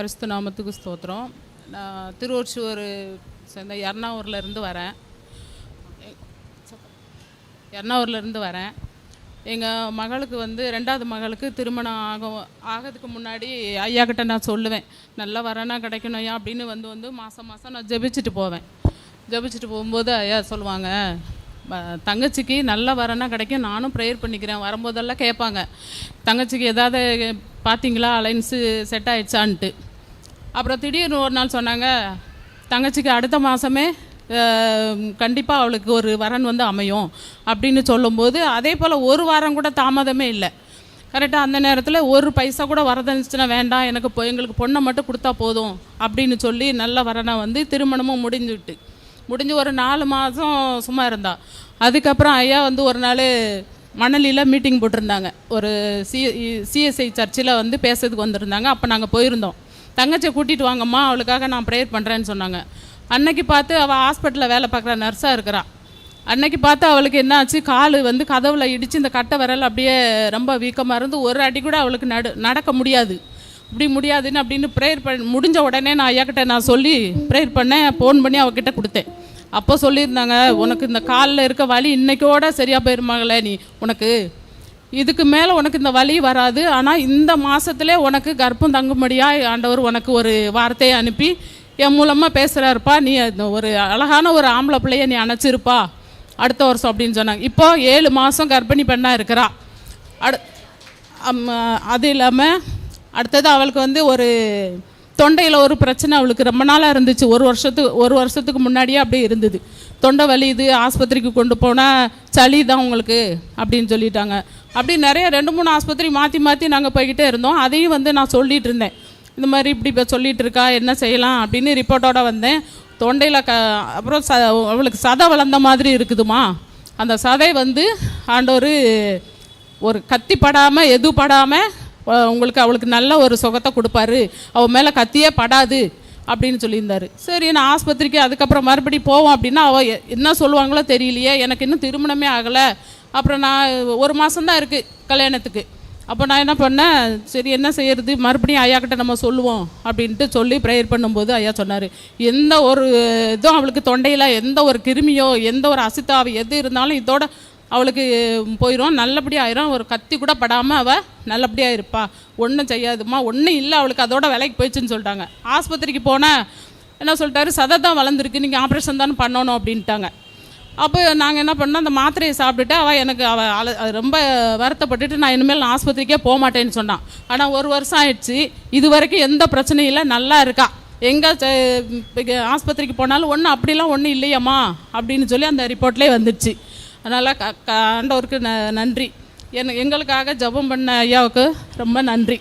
பரிசுத்த நாமத்துக்கு ஸ்தோத்திரம். நான் திருவொற்றியூர் சேர்ந்த எர்ணாவூர்லேருந்து வரேன். எங்கள் மகளுக்கு வந்து 2வது மகளுக்கு திருமணம் ஆகிறதுக்கு முன்னாடி ஐயா கிட்ட நான் சொல்லுவேன், நல்லா வரனா கிடைக்கணும் ஐயா அப்படின்னு வந்து மாதம் நான் ஜெபிச்சுட்டு போகும்போது ஐயா சொல்லுவாங்க, தங்கச்சிக்கு நல்ல வரனா கிடைக்கும், நானும் ப்ரேயர் பண்ணிக்கிறேன். வரும்போதெல்லாம் கேட்பாங்க, தங்கச்சிக்கு ஏதாவது பார்த்தீங்களா, அலைன்ஸு செட் ஆகிடுச்சான்ட்டு. அப்புறம் திடீர்னு ஒரு நாள் சொன்னாங்க, தங்கச்சிக்கு அடுத்த மாதமே கண்டிப்பாக அவளுக்கு ஒரு வரன் வந்து அமையும் அப்படின்னு சொல்லும்போது, அதே போல் ஒரு வாரம் கூட தாமதமே இல்லை. கரெக்டாக அந்த நேரத்தில் ஒரு பைசா கூட வரதனுச்சுன்னா வேண்டாம், எங்களுக்கு பொண்ணை மட்டும் கொடுத்தா போதும் அப்படின்னு சொல்லி நல்ல வரனை வந்து திருமணமும் முடிஞ்சு ஒரு 4 மாதம் சும்மா இருந்தா. அதுக்கப்புறம் ஐயா வந்து ஒரு நாள் மணலியில் மீட்டிங் போட்டிருந்தாங்க. ஒரு சிஎஸ்ஐ சர்ச்சில் வந்து பேசுறதுக்கு வந்திருந்தாங்க. அப்போ நாங்கள் போயிருந்தோம். தங்கச்சியை கூட்டிகிட்டு வாங்கம்மா, அவளுக்காக நான் ப்ரேயர் பண்ணுறேன்னு சொன்னாங்க. அன்னைக்கு பார்த்து அவள் ஹாஸ்பிட்டலில் வேலை பார்க்குற நர்ஸாக இருக்கிறாள். அன்னைக்கு பார்த்து அவளுக்கு என்ன ஆச்சு, கால் வந்து கதவுல இடித்து இந்த கட்டை விரல் அப்படியே ரொம்ப வீக்கமாக இருந்து ஒரு அடி கூட அவளுக்கு நடக்க முடியாது. இப்படி முடியாதுன்னு அப்படின்னு ப்ரேயர் முடிஞ்ச உடனே நான் ஐயாக்கிட்ட நான் சொல்லி ப்ரேயர் பண்ணேன். ஃபோன் பண்ணி அவகிட்ட கொடுத்தேன். அப்போ சொல்லியிருந்தாங்க, உனக்கு இந்த காலில் இருக்க வலி இன்றைக்கோட சரியாக போயிருமாங்களே, நீ உனக்கு இதுக்கு மேலே உனக்கு இந்த வலி வராது, ஆனால் இந்த மாதத்துலேயே உனக்கு கர்ப்பம் தங்கும்படியாக ஆண்டவர் உனக்கு ஒரு வார்த்தையை அனுப்பி என் மூலமாக பேசுகிறாருப்பா, நீ ஒரு அழகான ஒரு ஆம்பளை பிள்ளைய நீ அணைச்சிருப்பா அடுத்த வருஷம் அப்படின்னு சொன்னாங்க. இப்போது 7 மாதம் கர்ப்பிணி பெண்ணாக இருக்கிறா. அது இல்லாமல் அடுத்தது அவளுக்கு வந்து ஒரு தொண்டையில் ஒரு பிரச்சனை அவளுக்கு ரொம்ப நாளாக இருந்துச்சு. ஒரு வருஷத்துக்கு முன்னாடியே அப்படியே இருந்தது. தொண்டை வலி, இது ஆஸ்பத்திரிக்கு கொண்டு போனால் சளி தான் உங்களுக்கு அப்படின்னு சொல்லிட்டாங்க. அப்படி நிறைய 2-3 ஆஸ்பத்திரி மாற்றி நாங்கள் போய்கிட்டே இருந்தோம். அதையும் வந்து நான் சொல்லிகிட்டு இருந்தேன், இந்த மாதிரி இப்படி இப்போ சொல்லிகிட்டு இருக்கா, என்ன செய்யலாம் அப்படின்னு ரிப்போர்ட்டோடு வந்தேன். தொண்டையில் அப்புறம் அவளுக்கு சதை வளர்ந்த மாதிரி இருக்குதுமா, அந்த சதை வந்து ஆண்டவர் ஒரு கத்தி படாமல் எது படாமல் அவளுக்கு நல்ல ஒரு சுகத்தை கொடுப்பாரு, அவள் மேலே கத்தியே படாது அப்படின்னு சொல்லியிருந்தாரு. சரி, நான் ஆஸ்பத்திரிக்கு அதுக்கப்புறம் மறுபடியும் போவோம் அப்படின்னா அவள் என்ன சொல்லுவாங்களோ தெரியலையே, எனக்கு இன்னும் திருமணமே ஆகலை. அப்புறம் நான் 1 மாதம்தான் இருக்குது கல்யாணத்துக்கு. அப்போ நான் என்ன பண்ணேன், சரி என்ன செய்யறது, மறுபடியும் ஐயாக்கிட்ட நம்ம சொல்லுவோம் அப்படின்ட்டு சொல்லி ப்ரேயர் பண்ணும்போது ஐயா சொன்னார், எந்த ஒரு இதுவும் அவளுக்கு தொண்டையில் எந்த ஒரு கிருமியோ எந்த ஒரு அசுத்தாவோ எது இருந்தாலும் இதோட அவளுக்கு போயிடும், நல்லபடியாக ஆயிரும், ஒரு கத்தி கூட படாமல் அவள் நல்லபடியாக இருப்பா, ஒன்றும் செய்யாதுமா, ஒன்றும் இல்லை அவளுக்கு, அதோட விலைக்கு போயிடுச்சுன்னு சொல்லிட்டாங்க. ஆஸ்பத்திரிக்கு போனேன், என்ன சொல்லிட்டாரு, சதை தான் வளர்ந்துருக்கு, நீங்கள் ஆப்ரேஷன் தானே பண்ணணும் அப்படின்ட்டாங்க. அப்போ நாங்கள் என்ன பண்ணோம், அந்த மாத்திரையை சாப்பிட்டுட்டு அவள் ரொம்ப வருத்தப்பட்டுட்டு நான் இனிமேல் ஆஸ்பத்திரிக்கே போக மாட்டேன்னு சொன்னான். ஆனால் 1 வருஷம் ஆயிடுச்சு, இது வரைக்கும் எந்த பிரச்சனையும் இல்லை, நல்லா இருக்கா. எங்கே ஆஸ்பத்திரிக்கு போனாலும் அப்படிலாம் ஒன்றும் இல்லையம்மா அப்படின்னு சொல்லி அந்த ரிப்போர்ட்லேயே வந்துடுச்சு. அதனால் ஆண்டவருக்கு நன்றி. எங்களுக்காக ஜெபம் பண்ண ஐயாவுக்கு ரொம்ப நன்றி.